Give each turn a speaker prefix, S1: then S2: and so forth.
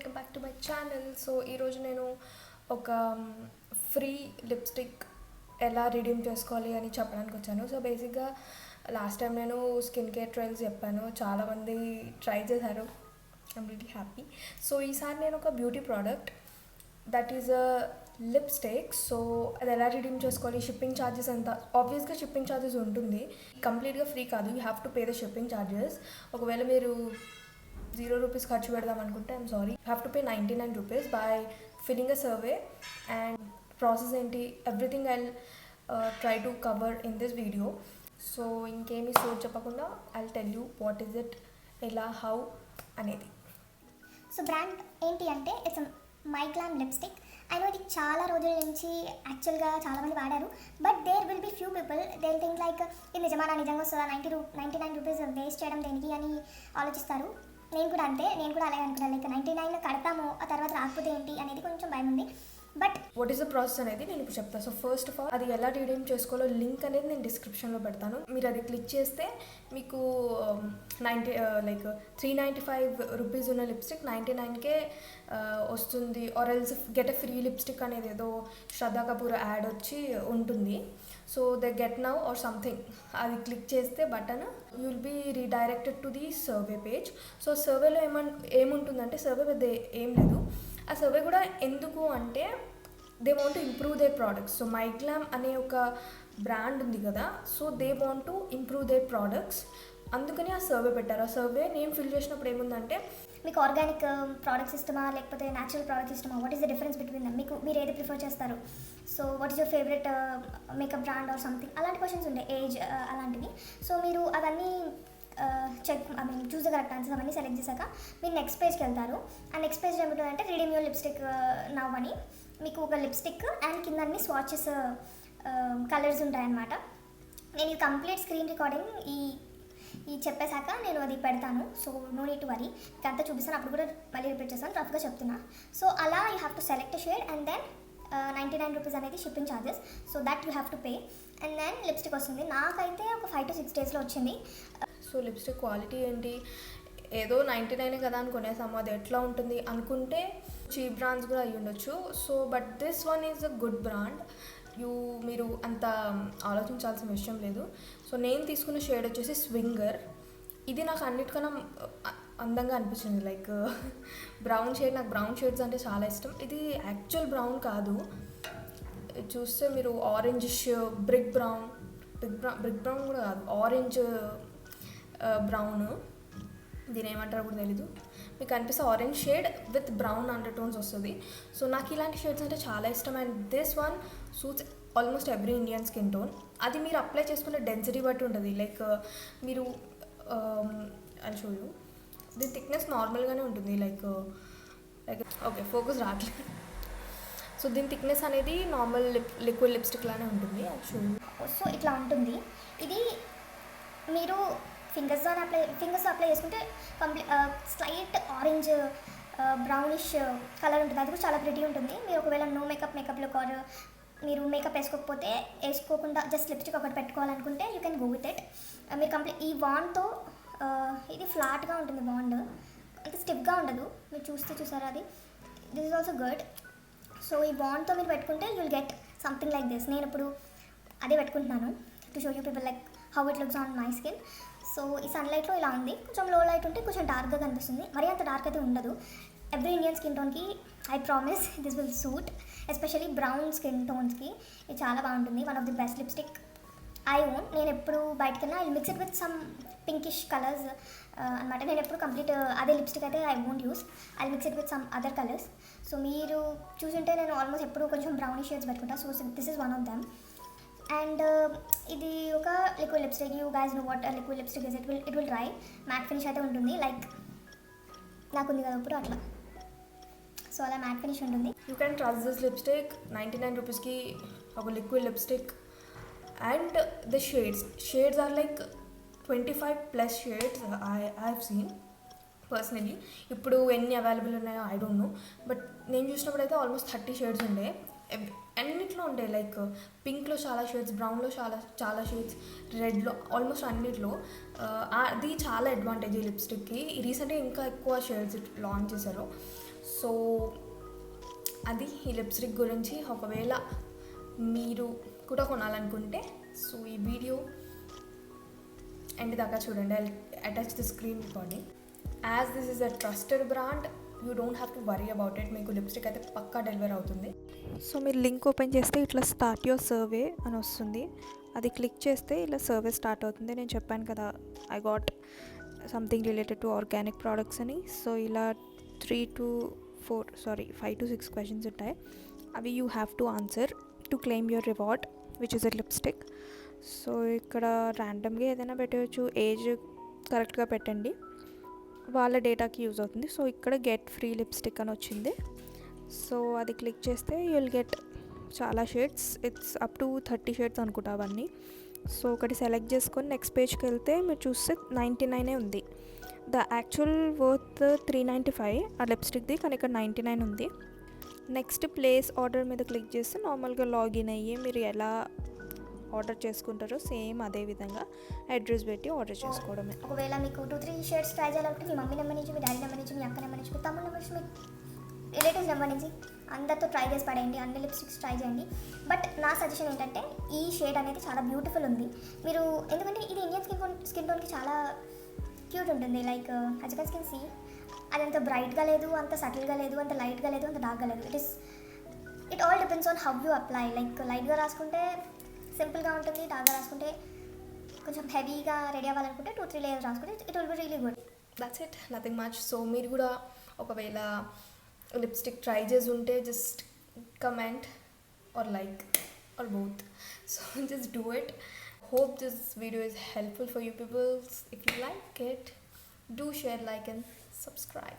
S1: Welcome back to my channel. So ఈరోజు నేను ఒక ఫ్రీ లిప్స్టిక్ ఎలా రిడీమ్ చేసుకోవాలి అని చెప్పడానికి వచ్చాను. సో బేసిక్గా లాస్ట్ టైం నేను స్కిన్ కేర్ ట్రయల్స్ చెప్పాను, చాలామంది ట్రై చేశారు. I'm really happy. సో ఈసారి నేను ఒక beauty product that is a lipstick. So అది ఎలా రిడీమ్ చేసుకోవాలి, షిప్పింగ్ ఛార్జెస్ ఎంత, ఆబ్వియస్గా షిప్పింగ్ ఛార్జెస్ ఉంటుంది, కంప్లీట్గా ఫ్రీ కాదు, you have to pay the shipping charges. ఒకవేళ మీరు 0 రూపీస్ ఖర్చు పెడదాం అనుకుంటే I'm sorry, you have to pay 99 rupees by filling a survey. And process ఏంటి, everything I try to cover in this video. So ఇంకేమీ సోచ్ చెప్పకుండా I tell you what is it, ఎలా, హౌ అనేది.
S2: సో బ్రాండ్ ఏంటి అంటే it's MyGlamm lipstick. I know ఇది చాలా రోజుల నుంచి యాక్చువల్గా చాలామంది వాడారు, but there will be few people they think like ఇది నిజంగా వస్తుందా, 99 రూపీస్ వేస్ట్ చేయడం దేనికి అని ఆలోచిస్తారు. నేను కూడా అంతే, నేను కూడా అలాగే అనుకున్నాను, లైక్ 99 కడతాము, ఆ తర్వాత రాకపోతే ఏంటి అనేది కొంచెం భయం ఉంది. But
S1: what is the process అనేది నేను ఇప్పుడు చెప్తాను. సో ఫస్ట్ ఆఫ్ ఆల్ అది ఎలా రిడీమ్ చేసుకోవాలో లింక్ అనేది నేను డిస్క్రిప్షన్లో పెడతాను. మీరు అది క్లిక్ చేస్తే మీకు 395 రూపీస్ ఉన్న లిప్స్టిక్ 99కే వస్తుంది. Or else get a free lipstick అనేది ఏదో శ్రద్ధా కపూర్ యాడ్ వచ్చి ఉంటుంది. So they get now or something, అది క్లిక్ చేస్తే button you will be redirected to the survey page. So సర్వేలో ఏముంటుందంటే సర్వే పెద్ద ఏం లేదు. ఆ సర్వే కూడా ఎందుకు అంటే they want to improve their products. So MyGlamm అనే ఒక బ్రాండ్ ఉంది కదా, so they want to improve their products, అందుకని ఆ సర్వే పెట్టారు. ఆ సర్వే నేను ఫిల్ చేసినప్పుడు ఏముందంటే
S2: మీకు ఆర్గానిక్ ప్రోడక్ట్స్ ఇష్టమా లేకపోతే న్యాచురల్ ప్రోడక్ట్స్ ఇష్టమా, what is the difference between dum, మీరు ఏది ప్రిఫర్ చేస్తారు, so what is your favourite makeup brand or something, అలాంటి క్వశ్చన్స్ ఉంటాయి, ఏజ్ అలాంటివి. సో మీరు అవన్నీ చూస్ ద కరెక్ట్ ఆన్సర్స్ అవన్నీ సెలెక్ట్ చేశాక మీరు నెక్స్ట్ పేజ్కి వెళ్తారు. ఆ నెక్స్ట్ పేజ్ ఏమిటంటే రిడీమ్ యువర్ లిప్స్టిక్ నవ్ అని, మీకు ఒక లిప్స్టిక్ అండ్ కింద అన్ని స్వాచెస్ కలర్స్ ఉంటాయన్నమాట. నేను ఇది కంప్లీట్ స్క్రీన్ రికార్డింగ్ ఈ చెప్పేశాక నేను అది పెడతాను. So no need to worry, అంతా చూపిస్తాను, అప్పుడు కూడా మళ్ళీ రిపీట్ చేస్తాను, రఫ్గా చెప్తున్నా. సో అలా you have to select shade and then 99 rupees అనేది shipping charges, so that you have to pay. And then lipstick వస్తుంది. నాకైతే ఒక 5 to 6 డేస్లో వచ్చింది.
S1: సో లిప్స్టిక్ క్వాలిటీ ఏంటి, ఏదో 99 కదా అని కొనేసాము, అది ఎట్లా ఉంటుంది అనుకుంటే చీప్ బ్రాండ్స్ కూడా అయ్యి ఉండొచ్చు. So but this one is a good brand. మీరు అంత ఆలోచించాల్సిన విషయం లేదు. సో నేను తీసుకున్న షేడ్ వచ్చేసి స్వింగర్. ఇది నాకు అన్నిటికన్నా అందంగా అనిపించింది, లైక్ బ్రౌన్ షేడ్. నాకు బ్రౌన్ షేడ్స్ అంటే చాలా ఇష్టం. ఇది యాక్చువల్ బ్రౌన్ కాదు, చూస్తే మీరు ఆరెంజిష్ బ్రిక్ బ్రౌన్ కూడా కాదు, ఆరెంజ్ బ్రౌన్, దీని ఏమంటారో కూడా తెలీదు. మీకు అనిపిస్తే orange shade with brown under tones వస్తుంది. సో నాకు ఇలాంటి షేడ్స్ అంటే చాలా ఇష్టం. And this one suits almost every Indian skin tone. అది మీరు అప్లై చేసుకునే డెన్సిటీ బట్టి ఉంటుంది. లైక్ మీరు అని షో యూ, దీని థిక్నెస్ నార్మల్గానే ఉంటుంది, లైక్ ఓకే ఫోకస్ రావట్లేదు. సో దీని థిక్నెస్ అనేది నార్మల్ లిక్విడ్ లిప్స్టిక్ లానే ఉంటుంది. అది షో యూ.
S2: సో ఇట్లా ఉంటుంది. ఇది మీరు ఫింగర్స్తో అప్లై చేసుకుంటే స్లైట్ ఆరెంజ్ బ్రౌనిష్ కలర్ ఉంటుంది. అది కూడా చాలా ప్రిటీ ఉంటుంది. మీరు ఒకవేళ నో మేకప్ లుక్ ఆర్ మీరు మేకప్ వేసుకోకుండా జస్ట్ లిప్స్టిక్ ఒకటి పెట్టుకోవాలనుకుంటే you can go with it. మీరు ఈ వాండ్తో ఇది ఫ్లాట్గా ఉంటుంది, వాండ్ అంత స్టిఫ్గా ఉండదు. మీరు చూసారా, అది this is also good. So ఈ వాండ్తో మీరు పెట్టుకుంటే you will get something like this. నేను ఇప్పుడు అదే పెట్టుకుంటున్నాను to show you people like how it looks on my skin. So ఈ సన్లైట్లో ఇలా ఉంది, కొంచెం లో లైట్ ఉంటే కొంచెం డార్క్గా కనిపిస్తుంది, మరీ అంత డార్క్ అయితే ఉండదు. ఎవ్రీ ఇండియన్ స్కిన్ టోన్కి I promise this will suit, especially brown skin టోన్స్కి ఇది చాలా బాగుంటుంది. One of the best lipstick I own. నేను ఎప్పుడు బయటకన్నా I mix it with some pinkish colours అనమాట. నేను ఎప్పుడు కంప్లీట్ అదే లిప్స్టిక్ అయితే I won't use, I mix it with some other colours. So మీరు చూసుంటే నేను ఆల్మోస్ట్ ఎప్పుడు కొంచెం బ్రౌనిష్ షేడ్స్ పెట్టుకుంటా. So this is one of them. And ఇది ఒక liquid lipstick. You guys know what liquid lipstick is. It will dry, matte finish అయితే ఉంటుంది, లైక్ నాకుంది కదా ఇప్పుడు అట్లా. సో అలా మ్యాట్ ఫినిష్ ఉంటుంది.
S1: You can trust this lipstick. 99 రూపీస్కి ఒక liquid lipstick. And the shades are like 25+ shades I have seen personally. ఇప్పుడు ఎన్ని అవైలబుల్ ఉన్నాయో ఐ డోంట్ నో, బట్ నేను చూసినప్పుడు అయితే ఆల్మోస్ట్ 30 షేడ్స్ ఉండే. అన్నిట్లో ఉంటాయి, లైక్ పింక్లో చాలా షేడ్స్, బ్రౌన్లో చాలా షేడ్స్, రెడ్లో, ఆల్మోస్ట్ అన్నిట్లో. అది చాలా అడ్వాంటేజ్ ఈ లిప్స్టిక్కి. రీసెంట్గా ఇంకా ఎక్కువ షేడ్స్ లాంచ్ చేశారు. సో అది ఈ లిప్స్టిక్ గురించి. ఒకవేళ మీరు కూడా కొనాలనుకుంటే సో ఈ వీడియో ఎండ్ దాకా చూడండి. I attach the screen recording. As this is a trusted brand, you don't have to worry about it. మీకు లిప్స్టిక్ అయితే పక్కా డెలివర్ అవుతుంది.
S3: సో మీరు లింక్ ఓపెన్ చేస్తే ఇట్లా స్టార్ట్ యువర్ సర్వే అని వస్తుంది. అది క్లిక్ చేస్తే ఇలా సర్వే స్టార్ట్ అవుతుంది. నేను చెప్పాను కదా I got something related to organic products అని. సో ఇలా 5 to 6 క్వశ్చన్స్ ఉంటాయి. అవి you have to answer to claim your reward which is a lipstick. So ఇక్కడ ర్యాండమ్గా ఏదైనా పెట్టవచ్చు, ఏజ్ కరెక్ట్గా పెట్టండి, వాళ్ళ డేటాకి యూజ్ అవుతుంది. సో ఇక్కడ గెట్ ఫ్రీ లిప్స్టిక్ అని వచ్చింది. సో అది క్లిక్ చేస్తే యూ విల్ గెట్ చాలా shades. It's up to 30 shades అనుకుంటా అవన్నీ. సో ఒకటి సెలెక్ట్ చేసుకొని నెక్స్ట్ పేజ్కి వెళ్తే మీరు చూస్తే 99 ఉంది. ద యాక్చువల్ వర్త్ 395 ఆ లిప్స్టిక్ది, కానీ ఇక్కడ 99 ఉంది. నెక్స్ట్ ప్లేస్ ఆర్డర్ మీద క్లిక్ చేస్తే నార్మల్గా లాగిన్ అయ్యి మీరు ఎలా ఆర్డర్ చేసుకుంటారో సేమ్ అదే విధంగా అడ్రస్ పెట్టి ఆర్డర్ చేసుకోవడమే.
S2: ఒకవేళ మీకు 2-3 షేడ్స్ ట్రై చేయాలంటే మీ మమ్మీ నెంబర్ నుంచి, మీ డాడీ నెంబర్ నుంచి, మీ అక్క నెంబర్ నుంచి, మీ తమ్ముడు నెంబర్ నుంచి, మీ రిలేటివ్స్ నెంబర్ నుంచి అందరితో ట్రై చేసి పడేయండి. అన్ని లిప్స్టిక్స్ ట్రై చేయండి. బట్ నా సజెషన్ ఏంటంటే ఈ షేడ్ అనేది చాలా బ్యూటిఫుల్ ఉంది. మీరు ఎందుకంటే ఇది ఇండియన్ స్కిన్ టోన్కి చాలా క్యూట్ ఉంటుంది. Like as you can see అది అంత బ్రైట్గా లేదు, అంత సటిల్గా లేదు, అంత లైట్గా లేదు, అంత డార్క్గా లేదు. It all depends on how you apply. Like లైట్గా రాసుకుంటే సింపుల్గా ఉంటుంది, డార్క్గా రాసుకుంటే కొంచెం హెవీగా రెడీ అవ్వాలనుకుంటే 2-3 లేయర్స్ రాసుకుంటే it will be really good.
S1: That's it, nothing much. So మీరు కూడా ఒకవేళ లిప్స్టిక్ ట్రై చేసి ఉంటే just comment or like or both. So just do it. Hope this video is helpful for you people. If you like it, do share, like and subscribe.